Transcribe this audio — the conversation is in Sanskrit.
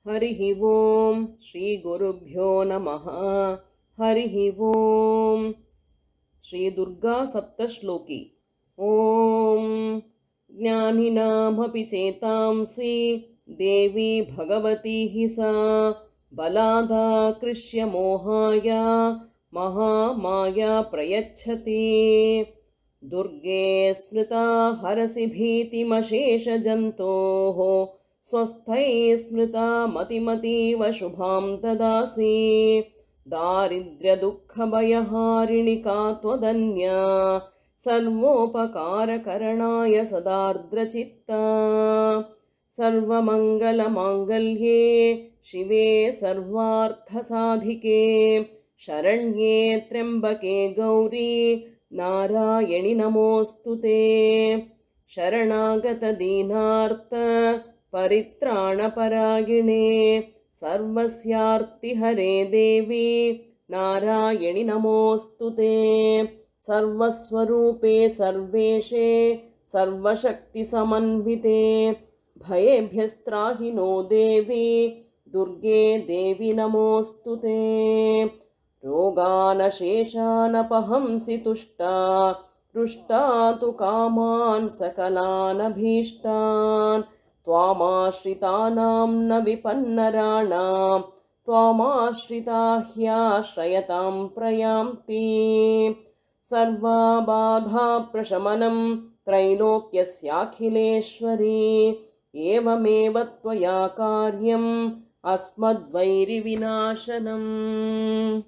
हरिः ओं श्रीगुरुभ्यो नमः। हरिः ओं। श्रीदुर्गा सप्तश्लोकी। ॐ ज्ञानिनामपि चेतांसि देवी भगवती हि सा बलादाकृष्य मोहाय महामाया प्रयच्छति। दुर्गे स्मृता हरसि भीतिमशेषजन्तोः स्वस्थैः स्मृता मतिमतीव शुभां ददासि। दारिद्र्यदुःखभयहारिणि का त्वदन्या सर्वोपकारकरणाय सदार्द्रचित्ता। सर्वमङ्गलमाङ्गल्ये शिवे सर्वार्थसाधिके शरण्ये त्र्यम्बके गौरी नारायणि नमोऽस्तु ते। शरणागतदीनार्त परित्राणपरायणे सर्वस्यार्तिहरे देवी नारायणि नमोऽस्तु ते। सर्वस्वरूपे सर्वेशे सर्वशक्तिसमन्विते भयेभ्यस्त्राहि नो देवी दुर्गे देवी नमोऽस्तु ते। रोगानशेषानपहंसि तुष्टा रुष्टा तु कामान् सकलानभीष्टान् त्वामाश्रितानां न विपन्नराणां त्वामाश्रिता ह्याश्रयतां प्रयान्ति। सर्वबाधाप्रशमनं त्रैलोक्यस्याखिलेश्वरी एवमेव त्वया कार्यम् अस्मद्वैरिविनाशनम्।